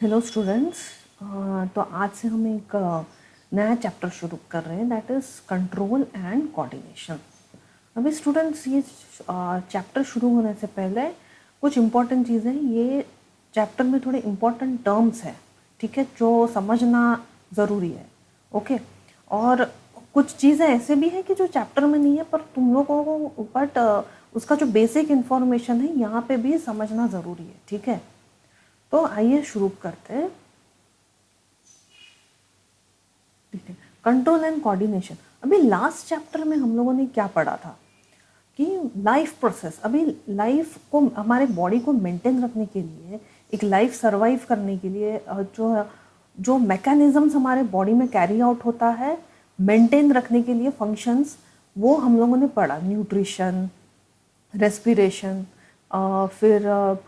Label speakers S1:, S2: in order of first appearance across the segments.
S1: Hello students. तो आज से हम एक नया चैप्टर शुरू कर रहे हैं, that is control and coordination. अभी स्टूडेंट्स ये चैप्टर शुरू होने से पहले कुछ इम्पोर्टेंट चीज़ें, ये चैप्टर में थोड़े इम्पोर्टेंट टर्म्स हैं, ठीक है, जो समझना ज़रूरी है। ओके। और कुछ चीज़ें ऐसे भी हैं कि जो चैप्टर में नहीं है, पर तुम लोगों को बट उसका जो बेसिक इन्फॉर्मेशन है यहाँ पे भी समझना ज़रूरी है, ठीक है। तो आइए शुरू करते हैं। ठीक है, कंट्रोल एंड कोऑर्डिनेशन। अभी लास्ट चैप्टर में हम लोगों ने क्या पढ़ा था कि लाइफ प्रोसेस, अभी लाइफ को, हमारे बॉडी को मेंटेन रखने के लिए, एक लाइफ सरवाइव करने के लिए जो जो मैकेनिज्म्स हमारे बॉडी में कैरी आउट होता है मेंटेन रखने के लिए फंक्शंस, वो हम लोगों ने पढ़ा। न्यूट्रिशन, रेस्पिरेशन, फिर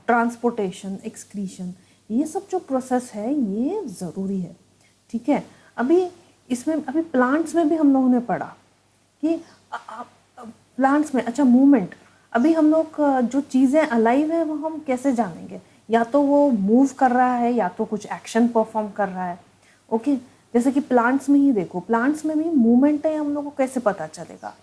S1: ट्रांसपोर्टेशन, एक्सक्रीशन, ये सब जो प्रोसेस है ये ज़रूरी है, ठीक है। अभी इसमें अभी प्लांट्स में भी हम लोगों ने पढ़ा कि प्लांट्स में, अच्छा, मूवमेंट। अभी हम लोग जो चीज़ें अलाइव है वो हम कैसे जानेंगे? या तो वो मूव कर रहा है या तो कुछ एक्शन परफॉर्म कर रहा है। ओके। जैसे कि प्लांट्स में ही देखो, प्लांट्स में भी मूवमेंट है, हम लोग को कैसे पता चलेगा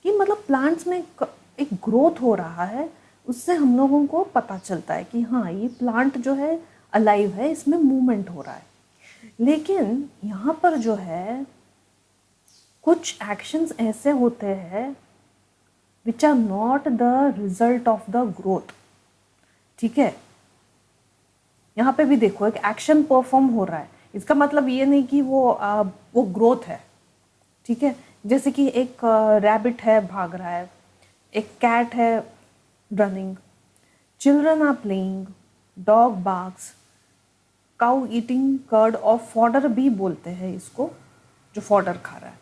S1: कि मतलब प्लांट्स में एक ग्रोथ हो रहा है, उससे हम लोगों को पता चलता है कि हाँ, ये प्लांट जो है अलाइव है, इसमें मूवमेंट हो रहा है। लेकिन यहाँ पर जो है कुछ एक्शंस ऐसे होते हैं which are not the result of the growth, ठीक है। यहाँ पे भी देखो, एक एक्शन परफॉर्म हो रहा है, इसका मतलब ये नहीं कि वो ग्रोथ है, ठीक है। जैसे कि एक रैबिट है, भाग रहा है, एक कैट है running, children are playing, dog barks, cow eating curd, और फॉडर भी बोलते हैं इसको, जो फॉडर खा रहा है।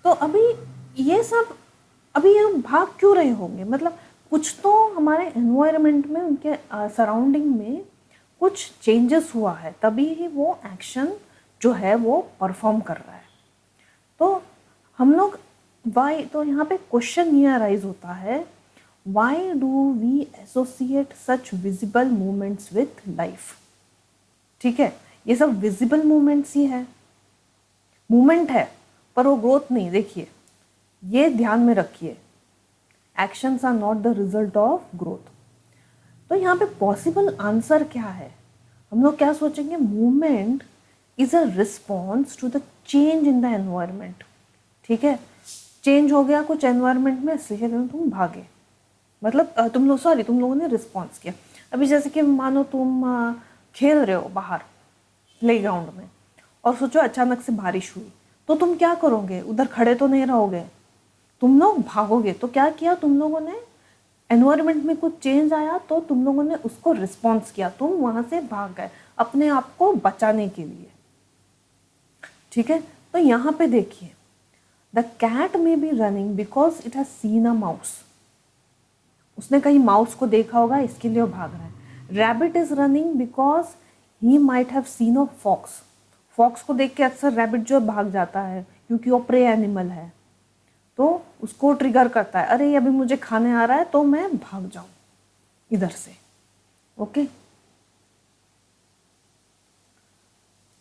S1: तो अभी ये सब, अभी ये भाग क्यों रहे होंगे? मतलब कुछ तो हमारे एनवायरनमेंट में, उनके सराउंडिंग में कुछ चेंजेस हुआ है, तभी ही वो एक्शन जो है वो परफॉर्म कर रहा है। तो हम लोग वाई, तो यहाँ पे क्वेश्चन ये अराइज होता है, why do we associate such visible movements with life? ठीक है, ये सब विजिबल मूवमेंट्स ही है, मूवमेंट है पर वो ग्रोथ नहीं। देखिए, ये ध्यान में रखिए, actions are not the result of growth. तो यहाँ पे पॉसिबल आंसर क्या है? हम लोग क्या सोचेंगे? Movement is a response to the change in the environment, ठीक है। चेंज हो गया कुछ एनवायरमेंट में, इसलिए तुम भागे, मतलब तुम लोगों ने रिस्पॉन्स किया। अभी जैसे कि मानो तुम खेल रहे हो बाहर प्लेग्राउंड में, और सोचो अचानक से बारिश हुई, तो तुम क्या करोगे? उधर खड़े तो नहीं रहोगे, तुम लोग भागोगे। तो क्या किया तुम लोगों ने? एनवायरनमेंट में कुछ चेंज आया तो तुम लोगों ने उसको रिस्पॉन्स किया, तुम वहां से भाग गए अपने आप को बचाने के लिए, ठीक है। तो यहाँ पे देखिए, the cat may be running because it has seen a mouse, उसने कहीं माउस को देखा होगा, इसके लिए वो भाग रहा है। Rabbit is running because he might have seen a fox, fox को देख के अक्सर रैबिट जो भाग जाता है, क्योंकि वो प्रे एनिमल है, तो उसको ट्रिगर करता है, अरे अभी मुझे खाने आ रहा है तो मैं भाग जाऊं इधर से। Okay.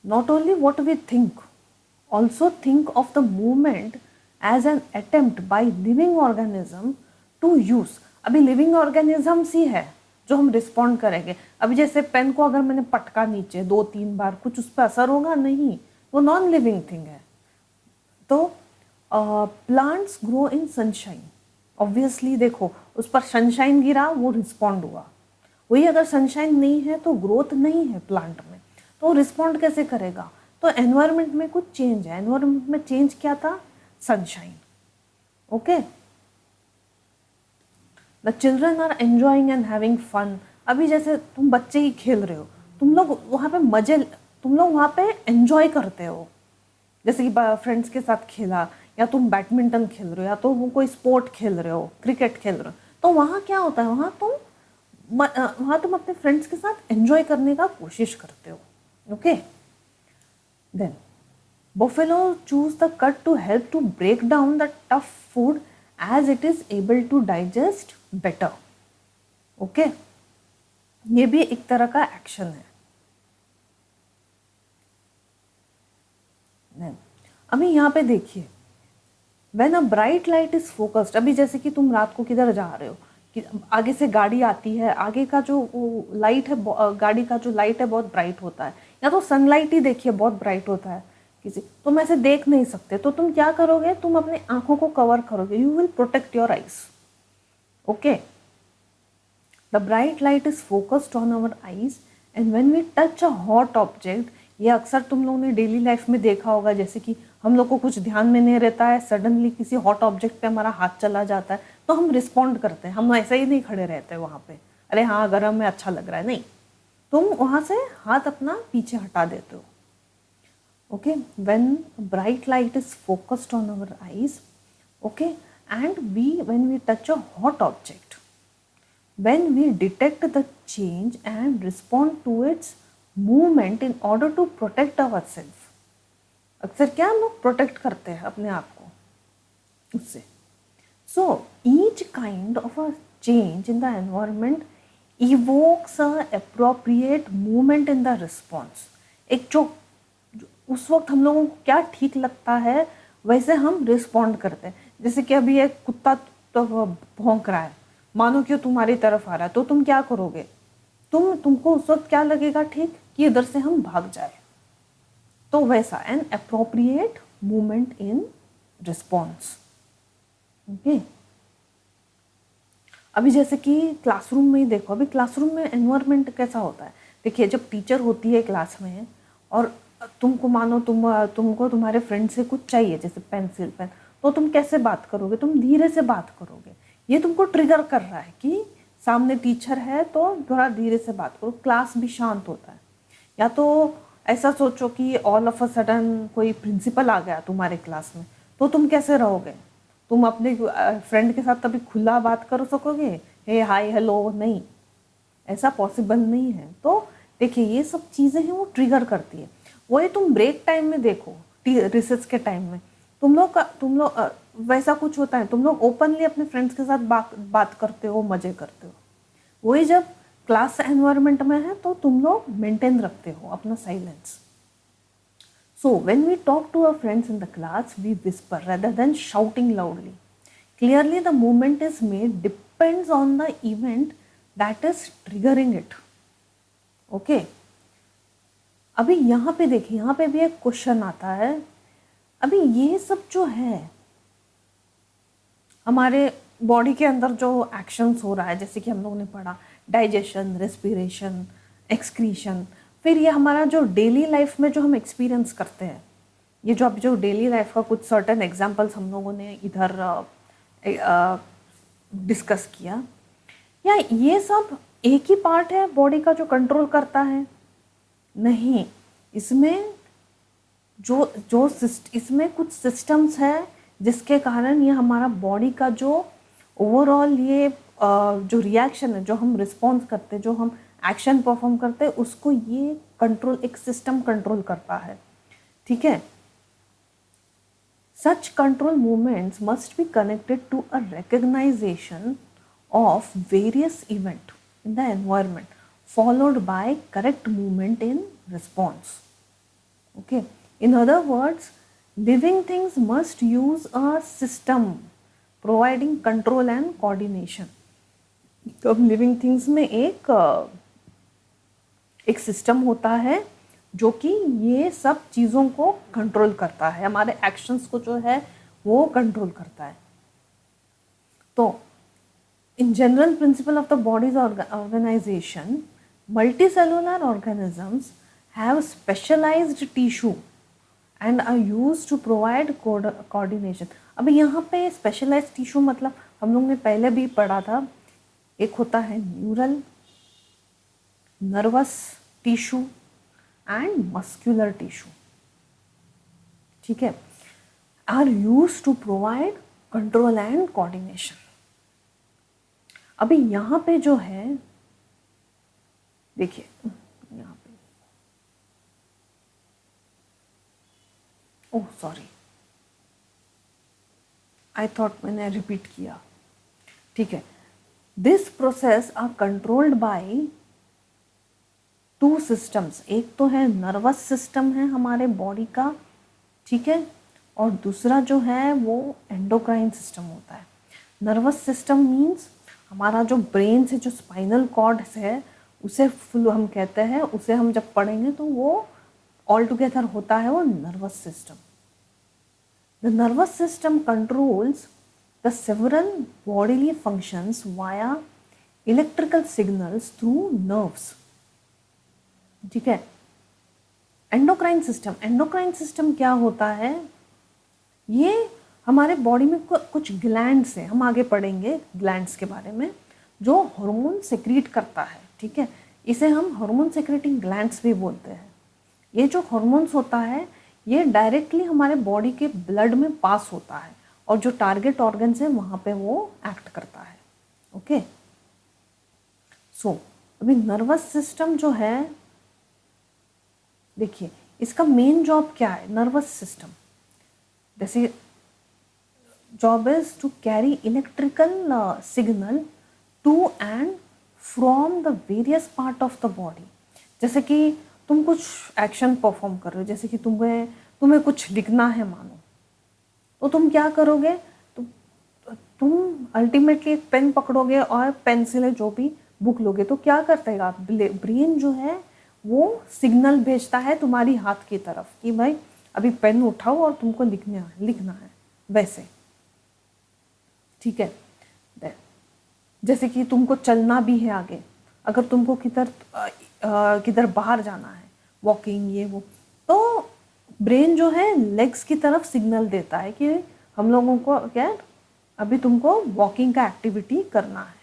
S1: Not only what we think, also think of the movement as an attempt by living organism to use. अभी लिविंग ऑर्गेनिजम्स ही है जो हम रिस्पॉन्ड करेंगे। अभी जैसे पेन को अगर मैंने पटका नीचे 2-3 बार, कुछ उस पर असर होगा? नहीं, वो नॉन लिविंग थिंग है। तो plants grow in sunshine, obviously देखो, उस पर सनशाइन गिरा, वो रिस्पॉन्ड हुआ। वही अगर सनशाइन नहीं है तो ग्रोथ नहीं है प्लांट में, तो रिस्पॉन्ड कैसे करेगा? तो एनवायरनमेंट में कुछ चेंज है, एनवायरनमेंट में चेंज क्या था? Sunshine. Okay. The children are enjoying and having fun. अभी जैसे तुम बच्चे ही खेल रहे हो, तुम लोग वहाँ पे मजे, तुम लोग वहाँ पे एंजॉय करते हो, जैसे कि फ्रेंड्स के साथ खेला, या तुम बैडमिंटन खेल रहे हो, या तो वो कोई स्पोर्ट खेल रहे हो, क्रिकेट खेल रहे हो, तो वहाँ क्या होता है? वहाँ तुम अपने फ्रेंड्स के साथ एंजॉय करने का कोशिश करते हो। Okay. Then buffalo choose the cut to help to break down the tough food as it is able to digest better. Okay. ये भी एक तरह का एक्शन है। Then, अभी यहाँ पे देखिए, when a bright light is focused, अभी जैसे कि तुम रात को किधर जा रहे हो, कि आगे से गाड़ी आती है, आगे का जो लाइट है, गाड़ी का जो लाइट है बहुत ब्राइट होता है, या तो सनलाइट ही देखिए बहुत ब्राइट होता है, किसी तुम ऐसे देख नहीं सकते, तो तुम क्या करोगे, तुम अपने आंखों को कवर करोगे, you will protect your eyes. Okay, the bright light is focused on our eyes and when we touch a hot object, ये अक्सर तुम लोगों ने डेली लाइफ में देखा होगा, जैसे कि हम लोग को कुछ ध्यान में नहीं रहता है, सडनली किसी हॉट ऑब्जेक्ट पे हमारा हाथ चला जाता है, तो हम रिस्पॉन्ड करते हैं, हम ऐसे ही नहीं खड़े रहते वहाँ पे, अरे हाँ गर्म है अच्छा लग रहा है, नहीं, तुम वहाँ से हाथ अपना पीछे हटा देते हो। Okay, when bright light is focused on our eyes, okay, and when we touch a hot object, when we detect the change and respond to its movement in order to protect ourselves, अक्सर क्या हम लोग protect करते हैं अपने आप को उससे। So each kind of a change in the environment evokes a appropriate movement in the response. एक जो उस वक्त हम लोगों को क्या ठीक लगता है वैसे हम रिस्पॉन्ड करते हैं। जैसे कि अभी एक कुत्ता तो भौंक रहा है, मानो कि तुम्हारी तरफ आ रहा है, तो तुम क्या करोगे, तुमको उस वक्त क्या लगेगा ठीक, कि इधर से हम भाग जाए। तो वैसा an appropriate movement in response. Okay, अभी जैसे कि क्लासरूम में ही देखो, अभी क्लासरूम में एनवायरनमेंट कैसा होता है, देखिए जब टीचर होती है क्लास में और तुमको मानो तुमको तुम्हारे फ्रेंड से कुछ चाहिए, जैसे पेंसिल पेन, तो तुम कैसे बात करोगे, तुम धीरे से बात करोगे, ये तुमको ट्रिगर कर रहा है कि सामने टीचर है तो थोड़ा धीरे से बात करो, क्लास भी शांत होता है। या तो ऐसा सोचो कि ऑल ऑफ अ सडन कोई प्रिंसिपल आ गया तुम्हारे क्लास में, तो तुम कैसे रहोगे, तुम अपने फ्रेंड के साथ तभी खुला बात कर सकोगे, हे हाय हेलो, नहीं, ऐसा पॉसिबल नहीं है। तो देखिए ये सब चीज़ें हैं वो ट्रिगर करती है। वही तुम ब्रेक टाइम में देखो, रिसेस के टाइम में तुम लोग वैसा कुछ होता है, तुम लोग ओपनली अपने फ्रेंड्स के साथ बात करते हो, मजे करते हो। वही जब क्लास एनवायरनमेंट में है तो तुम लोग मेंटेन रखते हो अपना silence. So when we talk to our friends in the class, we whisper rather than shouting loudly. Clearly the movement is made depends on the event that is triggering it. Okay. अभी यहाँ पे देखिए, यहाँ पे भी एक question आता है। अभी ये सब जो है हमारे बॉडी के अंदर जो एक्शंस हो रहा है, जैसे कि हम लोगों ने पढ़ा डाइजेशन, रेस्पिरेशन, एक्सक्रीशन, फिर ये हमारा जो डेली लाइफ में जो हम एक्सपीरियंस करते हैं, ये जो अब जो डेली लाइफ का कुछ सर्टेन एग्जांपल्स हम लोगों ने इधर डिस्कस किया, या ये सब एक ही पार्ट है बॉडी का जो कंट्रोल करता है? नहीं, इसमें इसमें कुछ सिस्टम्स है जिसके कारण ये हमारा बॉडी का जो ओवरऑल ये जो रिएक्शन है, जो हम रिस्पॉन्स करते हैं, जो हम एक्शन परफॉर्म करते हैं, उसको ये कंट्रोल, एक सिस्टम कंट्रोल करता है। ठीक है, such control movements must be connected to a recognisation of various event in the environment followed by correct movement in response. Okay, in other words, living things must use a system providing control and coordination. तो living things में एक system होता है जो कि ये सब चीज़ों को कंट्रोल करता है, हमारे एक्शंस को जो है वो कंट्रोल करता है। तो in general principle of the body's organization, multicellular organisms have specialized tissue and are used to provide coordination. अभी यहाँ पे specialized tissue मतलब हम लोग ने पहले भी पढ़ा था, एक होता है neural, nervous tissue and muscular tissue. ठीक है, are used to provide control and coordination. अभी यहाँ पे जो है देखिए, यहाँ पे ओह सॉरी, आई थॉट मैंने रिपीट किया। ठीक है, this process are controlled by two systems. एक तो है नर्वस सिस्टम है हमारे बॉडी का, ठीक है। और दूसरा जो है वो एंडोक्राइन सिस्टम होता है। नर्वस सिस्टम मीन्स हमारा जो ब्रेन से जो स्पाइनल कॉर्ड है उसे फुल हम कहते हैं, उसे हम जब पढ़ेंगे तो वो ऑल टुगेदर होता है वो nervous system. The nervous system controls the several bodily functions via electrical signals through nerves. ठीक है। एंडोक्राइन सिस्टम क्या होता है? ये हमारे बॉडी में कुछ ग्लैंड्स हैं, हम आगे पढ़ेंगे ग्लैंड्स के बारे में, जो हार्मोन सेक्रीट करता है। ठीक है, इसे हम हार्मोन सेक्रेटिंग ग्लैंड्स भी बोलते हैं। ये जो हार्मोन्स होता है ये डायरेक्टली हमारे बॉडी के ब्लड में पास होता है और जो टारगेट ऑर्गन्स है वहाँ पे वो एक्ट करता है। ओके, सो अभी नर्वस सिस्टम जो है, देखिए इसका मेन जॉब क्या है। नर्वस सिस्टम जैसे job is to carry electrical signal to and from the various part of the body. जैसे कि तुम कुछ एक्शन परफॉर्म कर रहे हो, जैसे कि तुम्हें कुछ लिखना है मानो, तो तुम क्या करोगे? तुम अल्टीमेटली एक पेन पकड़ोगे और पेंसिल है जो भी बुक लोगे, तो क्या करतेगा ब्रेन जो है वो सिग्नल भेजता है तुम्हारी हाथ की तरफ कि भाई अभी पेन उठाओ और तुमको लिखना है वैसे। ठीक है, जैसे कि तुमको चलना भी है आगे, अगर तुमको किधर बाहर जाना है, वॉकिंग ये वो, तो ब्रेन जो है लेग्स की तरफ सिग्नल देता है कि हम लोगों को क्या अभी तुमको वॉकिंग का एक्टिविटी करना है।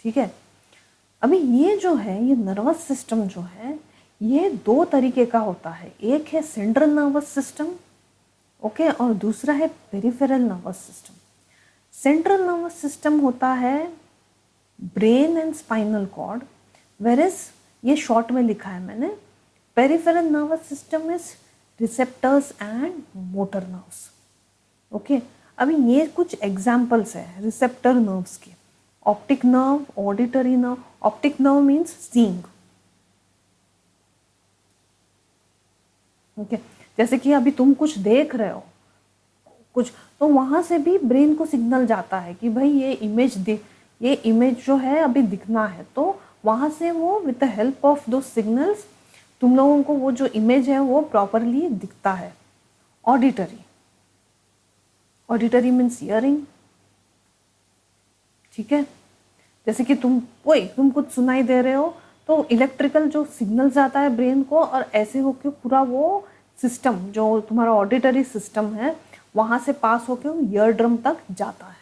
S1: ठीक है, अभी ये जो है ये नर्वस सिस्टम जो है ये दो तरीके का होता है। एक है सेंट्रल नर्वस सिस्टम, ओके, और दूसरा है peripheral nervous system. Central nervous system होता है ब्रेन एंड स्पाइनल कॉर्ड, वेरिस ये शॉर्ट में लिखा है मैंने। Peripheral nervous system is receptors and motor nerves. Okay, अभी ये कुछ एग्जाम्पल्स है रिसेप्टर नर्व्स के। Optic nerve, auditory nerve. Optic nerve means seeing. Okay, जैसे कि अभी तुम कुछ देख रहे हो कुछ, तो वहां से भी ब्रेन को सिग्नल जाता है कि भाई ये इमेज जो है अभी दिखना है, तो वहां से वो विद द हेल्प ऑफ दो सिग्नल्स तुम लोगों को वो जो इमेज है वो प्रॉपरली दिखता है। Auditory means hearing. ठीक है, जैसे कि तुम कुछ सुनाई दे रहे हो तो इलेक्ट्रिकल जो सिग्नल जाता है ब्रेन को और ऐसे होके पूरा वो सिस्टम जो तुम्हारा ऑडिटरी सिस्टम है वहां से पास होके वो ईयर ड्रम तक जाता है।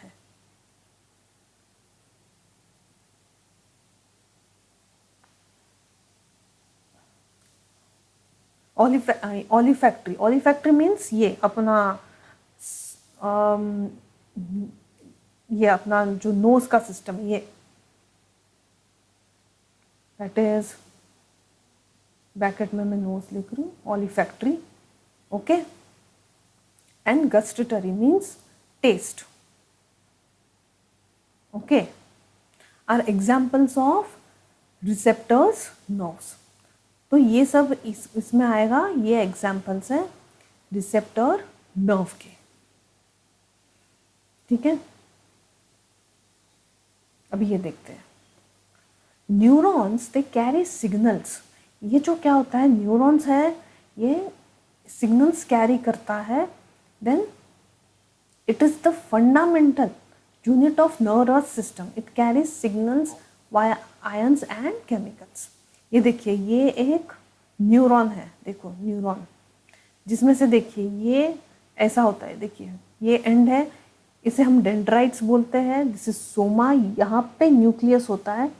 S1: ओलिफैक्ट्री मीन्स ये अपना जो नोज का सिस्टम है, ये दैट इज ब्रैकेट में मैं नोज लिख रही हूँ, olfactory. Okay, and gustatory means taste. Okay, are examples of receptors nerves. तो ये सब इसमें आएगा, ये एग्जाम्पल्स हैं रिसेप्टर नर्व के। ठीक है, अभी ये देखते हैं। Neurons they carry signals. ये जो क्या होता है, न्यूरॉन्स है ये सिग्नल्स कैरी करता है। Then it is the fundamental unit of nervous system. It carries signals via ions and chemicals. ये देखिए ये एक न्यूरॉन है, देखो न्यूरॉन, जिसमें से देखिए ये ऐसा होता है, देखिए ये एंड है, इसे हम डेंड्राइट्स बोलते हैं। दिस इज सोमा, यहाँ पे न्यूक्लियस होता है।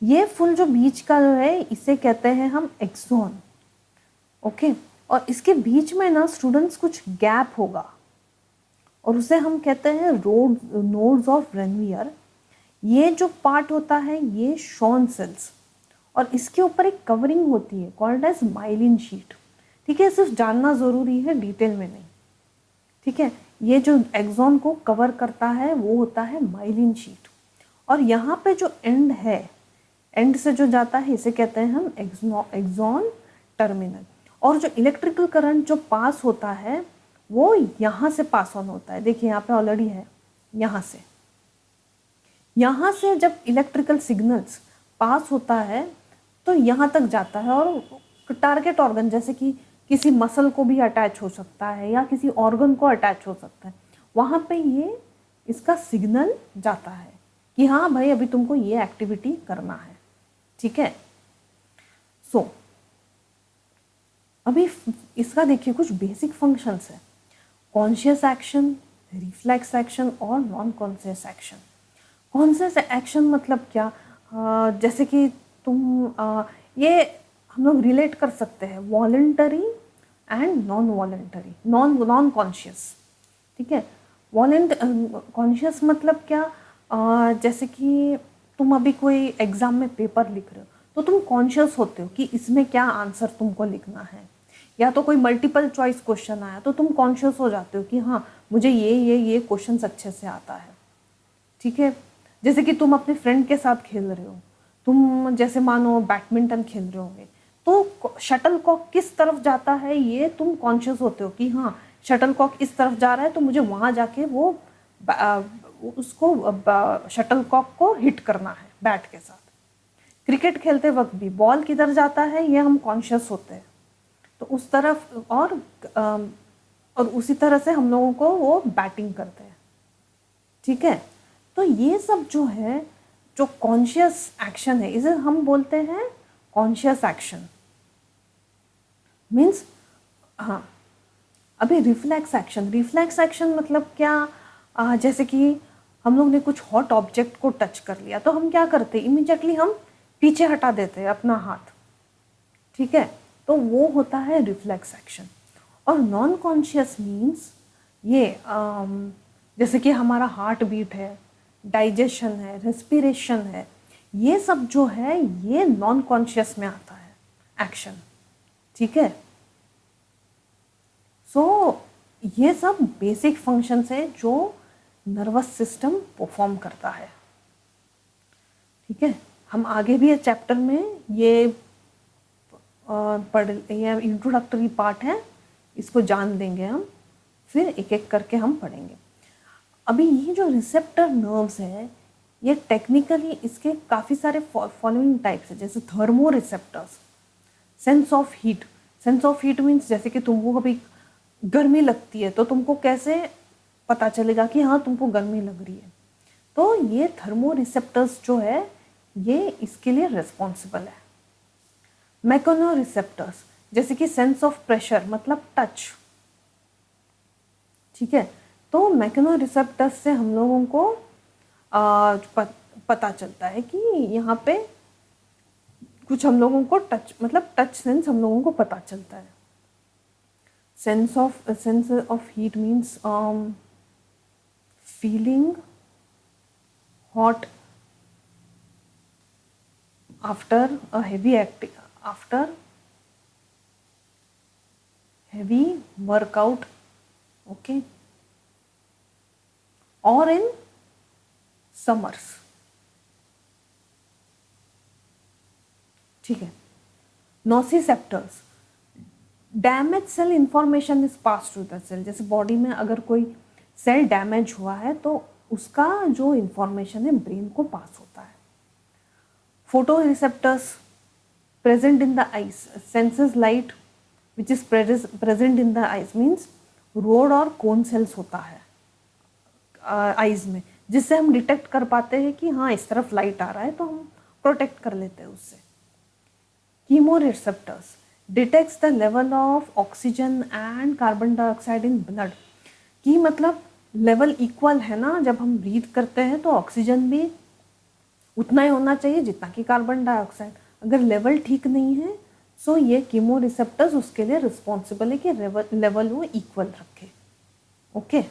S1: ये फुल जो बीच का जो है इसे कहते हैं हम एक्सॉन। ओके, और इसके बीच में ना स्टूडेंट्स कुछ गैप होगा और उसे हम कहते हैं नोड्स ऑफ रेनवियर। ये जो पार्ट होता है ये शॉन सेल्स, और इसके ऊपर एक कवरिंग होती है कॉल्ड एज माइलिन शीट। ठीक है, सिर्फ जानना ज़रूरी है, डिटेल में नहीं। ठीक है, ये जो एक्सॉन को कवर करता है वो होता है माइलिन शीट, और यहाँ पे जो एंड है, एंड से जो जाता है इसे कहते हैं हम एक्सॉन टर्मिनल। और जो इलेक्ट्रिकल करंट जो पास होता है वो यहाँ से पास ऑन होता है। देखिए यहाँ पे ऑलरेडी है, यहाँ से जब इलेक्ट्रिकल सिग्नल्स पास होता है तो यहाँ तक जाता है और टारगेट ऑर्गन जैसे कि किसी मसल को भी अटैच हो सकता है या किसी ऑर्गन को अटैच हो सकता है, वहाँ पे ये इसका सिग्नल जाता है कि हाँ भाई अभी तुमको ये एक्टिविटी करना है। ठीक है, सो अभी इसका देखिए कुछ बेसिक फंक्शंस है, कॉन्शियस एक्शन, रिफ्लेक्स एक्शन और non conscious action. Conscious action मतलब क्या, जैसे कि ये हम लोग रिलेट कर सकते हैं voluntary and non voluntary, non conscious. ठीक है, कॉन्शियस मतलब क्या, जैसे कि तुम अभी कोई एग्जाम में पेपर लिख रहे हो तो तुम कॉन्शियस होते हो कि इसमें क्या आंसर तुमको लिखना है, या तो कोई मल्टीपल चॉइस क्वेश्चन आया तो तुम कॉन्शियस हो जाते हो कि हाँ मुझे ये क्वेश्चन अच्छे से आता है। ठीक है, जैसे कि तुम अपने फ्रेंड के साथ खेल रहे हो, तुम जैसे मानो बैडमिंटन खेल रहे होगे तो शटल कॉक किस तरफ जाता है ये तुम कॉन्शियस होते हो कि हाँ शटल कॉक इस तरफ जा रहा है तो मुझे वहाँ जाके वो उसको शटल कॉक को हिट करना है बैट के साथ। क्रिकेट खेलते वक्त भी बॉल किधर जाता है ये हम कॉन्शियस होते हैं, तो उस तरफ और उसी तरह से हम लोगों को वो बैटिंग करते हैं। ठीक है, तो ये सब जो है जो कॉन्शियस एक्शन है इसे हम बोलते हैं कॉन्शियस एक्शन। मीन्स हाँ, अभी रिफ्लेक्स एक्शन मतलब क्या, जैसे कि हम लोग ने कुछ हॉट ऑब्जेक्ट को टच कर लिया तो हम क्या करते हैं, इमीडिएटली हम पीछे हटा देते हैं अपना हाथ। ठीक है, तो वो होता है रिफ्लेक्स एक्शन। और नॉन कॉन्शियस मीन्स ये जैसे कि हमारा हार्ट बीट है, डाइजेशन है, रेस्पिरेशन है, ये सब जो है ये नॉन कॉन्शियस में आता है एक्शन। ठीक है, सो ये सब बेसिक फंक्शंस है जो नर्वस सिस्टम परफॉर्म करता है। ठीक है, हम आगे भी चैप्टर में ये ये इंट्रोडक्टरी पार्ट है, इसको जान लेंगे हम, फिर एक एक करके हम पढ़ेंगे। अभी ये जो रिसेप्टर नर्व्स है ये टेक्निकली इसके काफ़ी सारे फॉलोइंग टाइप्स है, जैसे thermo receptors, sense of heat means जैसे कि तुमको कभी गर्मी लगती है तो तुमको कैसे पता चलेगा कि हाँ तुमको गर्मी लग रही है, तो ये थर्मो रिसेप्टर्स जो है ये इसके लिए रिस्पॉन्सिबल है। मैकेनो रिसेप्टर्स जैसे कि सेंस ऑफ प्रेशर मतलब टच। ठीक है, तो मैकेनो रिसेप्टर्स से हम लोगों को पता चलता है कि यहाँ पे कुछ हम लोगों को टच सेंस हम लोगों को पता चलता है। Sense of heat means feeling hot after a heavy workout, okay, or in summers। ठीक है, nociceptors, damage cell information is pass to the cell, जैसे बॉडी में अगर कोई सेल डैमेज हुआ है तो उसका जो इंफॉर्मेशन है ब्रेन को पास होता है। Photo receptors present in the eyes, senses light which is present in the eyes means road और कोन सेल्स होता है आईज में, जिससे हम डिटेक्ट कर पाते हैं कि हाँ इस तरफ लाइट आ रहा है तो हम प्रोटेक्ट कर लेते हैं उससे। Chemo receptors detects the level of oxygen and carbon dioxide in blood, की मतलब लेवल इक्वल है ना, जब हम ब्रीथ करते हैं तो ऑक्सीजन भी उतना ही होना चाहिए जितना कि कार्बन डाइऑक्साइड। अगर लेवल ठीक नहीं है सो ये कीमो रिसेप्टर्स उसके लिए रिस्पॉन्सिबल है कि लेवल वो इक्वल रखे। ओके,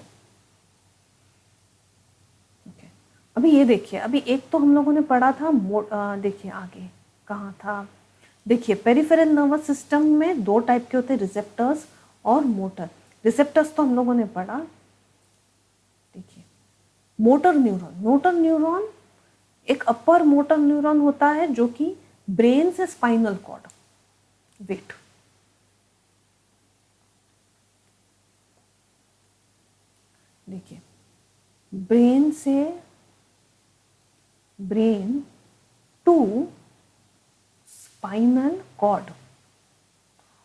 S1: अभी ये देखिए, अभी एक तो हम लोगों ने पढ़ा था देखिए आगे कहाँ था, देखिए पेरिफेरल नर्वस सिस्टम में दो टाइप के होते हैं, रिसेप्टर्स और मोटर। रिसेप्टर्स तो हम लोगों ने पढ़ा। देखिए मोटर न्यूरॉन एक अपर मोटर न्यूरॉन होता है जो कि ब्रेन से स्पाइनल कॉर्ड वेट, देखिए, ब्रेन से ब्रेन टू स्पाइनल कॉर्ड,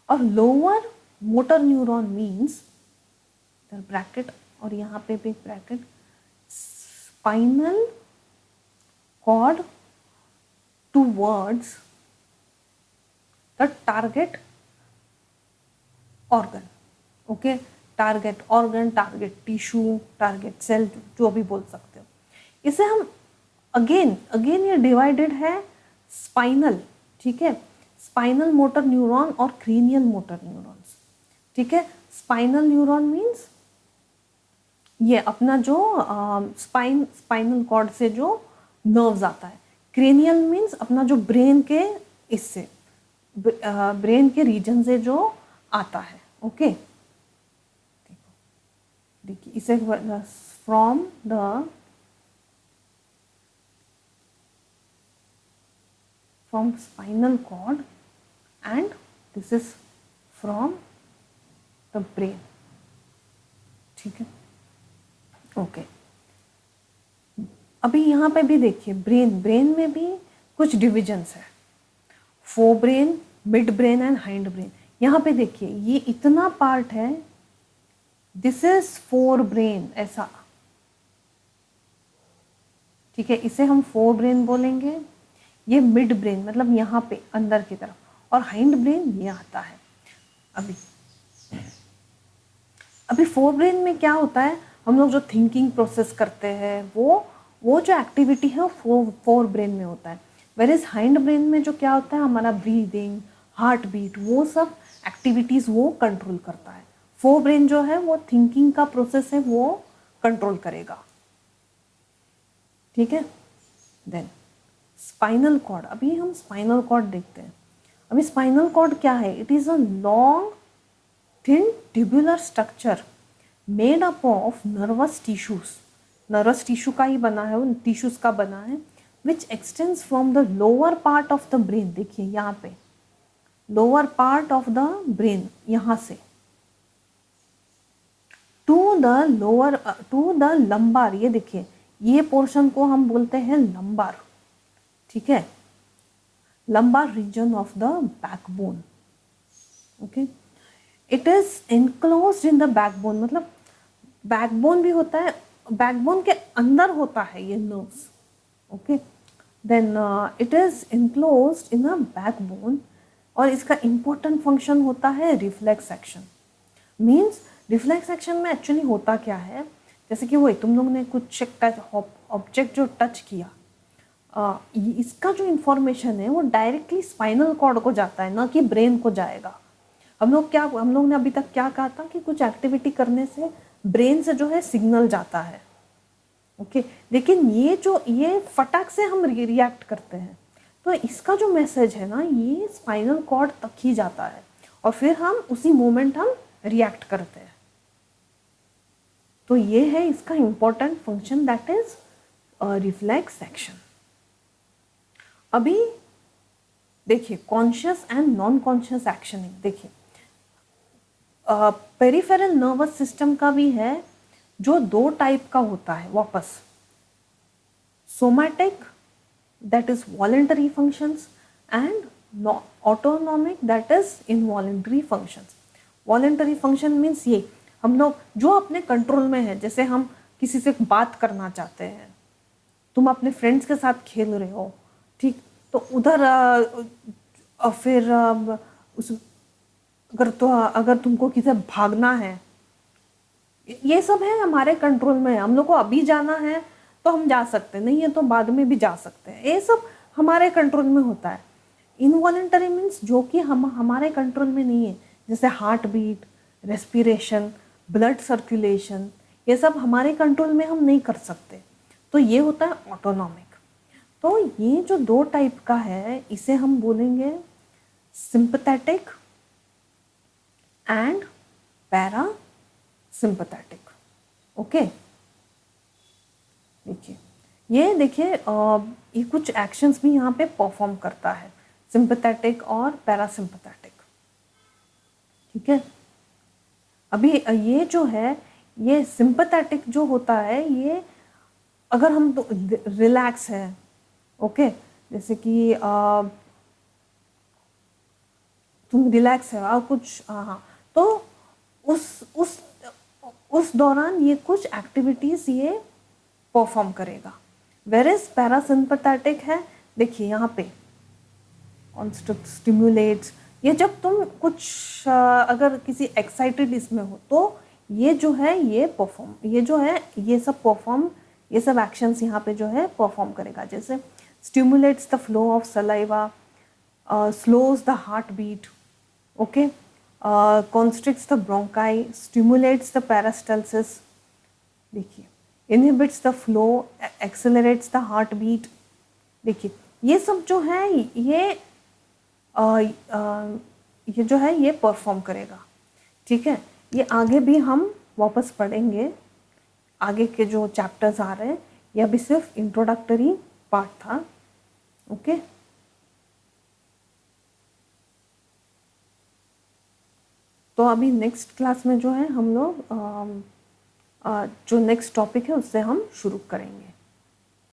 S1: और lower motor neuron means bracket, और यहाँ पे भी bracket, spinal cord towards the target organ. Okay, target organ, target tissue, target cell, जो भी बोल सकते हो। इसे हम अगेन ये डिवाइडेड है स्पाइनल, ठीक है, स्पाइनल मोटर न्यूरॉन और क्रीनियल मोटर न्यूरॉन्स, ठीक है। स्पाइनल न्यूरॉन मीन्स ये अपना जो स्पाइनल कॉर्ड से जो नर्व्स आता है। क्रेनियल मीन्स अपना जो ब्रेन के इससे ब्रेन के रीजन से जो आता है। ओके, देखिए इसे from spinal cord and this is from the brain, ठीक है। ओके, अभी यहाँ पे भी देखिए ब्रेन में भी कुछ डिविजन्स है, fore brain, mid brain and hind brain. यहाँ पे देखिए ये इतना पार्ट है, दिस इज फोर ब्रेन, ऐसा, ठीक है, इसे हम फोर ब्रेन बोलेंगे। ये मिड ब्रेन मतलब यहाँ पे अंदर की तरफ, और हाइंड ब्रेन ये आता है। अभी फोर ब्रेन में क्या होता है, हम लोग जो थिंकिंग प्रोसेस करते हैं वो जो एक्टिविटी है वो फोर ब्रेन में होता है। वेरिस हाइंड ब्रेन में जो क्या होता है, हमारा ब्रीदिंग, हार्ट बीट, वो सब एक्टिविटीज़ वो कंट्रोल करता है। फोर ब्रेन जो है वो थिंकिंग का प्रोसेस है वो कंट्रोल करेगा, ठीक है। देन स्पाइनल कॉर्ड, अभी हम स्पाइनल कॉर्ड देखते हैं। अभी स्पाइनल कॉर्ड क्या है, it is a long thin tubular structure made up of nervous tissues, nervous tissue का ही बना है, उन टिश्यूज का बना है, विच extends from the lower part of the brain. देखिए यहाँ पे lower part of the brain, यहाँ से टू द लंबार, ये देखिए ये पोर्शन को हम बोलते हैं लंबार, ठीक है, lumbar region of the backbone. Okay, it is enclosed in the backbone, मतलब बैकबोन भी होता है, बैकबोन के अंदर होता है ये nerves. Okay, then it is enclosed in a backbone, और इसका इंपॉर्टेंट फंक्शन होता है reflex action. Means reflex action में एक्चुअली होता क्या है, जैसे कि वो तुम लोग ने कुछ ऑब्जेक्ट जो टच किया, इसका जो इंफॉर्मेशन है वो डायरेक्टली स्पाइनल कॉर्ड को जाता है, ना कि ब्रेन को जाएगा। हम लोग ने अभी तक क्या कहा था कि कुछ एक्टिविटी करने से ब्रेन से जो है सिग्नल जाता है। ओके, लेकिन ये फटाक से हम रिएक्ट करते हैं, तो इसका जो मैसेज है ना ये स्पाइनल कॉर्ड तक ही जाता है, और फिर हम उसी मोमेंट हम रिएक्ट करते हैं। तो ये है इसका important function, that is reflex action. अभी देखिए conscious and non conscious actioning, देखिए पेरिफेरल नर्वस सिस्टम का भी है जो दो टाइप का होता है वापस, somatic that is voluntary functions and autonomic that is involuntary functions. Voluntary function means ये हम लोग जो अपने कंट्रोल में है, जैसे हम किसी से बात करना चाहते हैं, तुम अपने फ्रेंड्स के साथ खेल रहे हो, ठीक, तो उधर फिर उस अगर तुमको किसी भागना है, ये सब है हमारे कंट्रोल में है। हम लोग को अभी जाना है तो हम जा सकते हैं, नहीं है तो बाद में भी जा सकते हैं, ये सब हमारे कंट्रोल में होता है। इनवॉलेंटरी मीन्स जो कि हमारे कंट्रोल में नहीं है, जैसे heart beat, respiration, blood circulation, ये सब हमारे कंट्रोल में हम नहीं कर सकते, तो ये होता है ऑटोनॉमिक। तो ये जो दो टाइप का है इसे हम बोलेंगे sympathetic and para sympathetic. Okay, देखिए ये कुछ एक्शंस भी यहाँ पे परफॉर्म करता है, सिंपैथेटिक और पैरासिम्पैथेटिक, ठीक है। अभी ये जो है ये सिंपैथेटिक जो होता है, ये अगर हम तो रिलैक्स है, ओके, जैसे कि तुम रिलैक्स है और कुछ, हाँ, तो उस दौरान ये कुछ एक्टिविटीज ये परफॉर्म करेगा। वेर इज पैरासिम्पथेटिक है, देखिए यहाँ पे कॉन्स्ट्रक्ट, स्टिमुलेट्स, ये जब तुम कुछ अगर किसी एक्साइटेड इसमें हो तो ये जो है ये परफॉर्म, ये जो है ये सब परफॉर्म, ये सब एक्शंस यहाँ पे जो है परफॉर्म करेगा। जैसे stimulates the flow of saliva, slows the heart beat, okay, constricts the bronchi, stimulates the peristalsis, देखिए, inhibits the flow, accelerates the heartbeat, देखिए ये सब जो है ये जो है ये परफॉर्म करेगा। ठीक है, ये आगे भी हम वापस पढ़ेंगे, आगे के जो चैप्टर्स आ रहे हैं, ये अभी सिर्फ इंट्रोडक्टरी पार्ट था। ओके, तो अभी नेक्स्ट क्लास में जो है हम लोग जो नेक्स्ट टॉपिक है उससे हम शुरू करेंगे।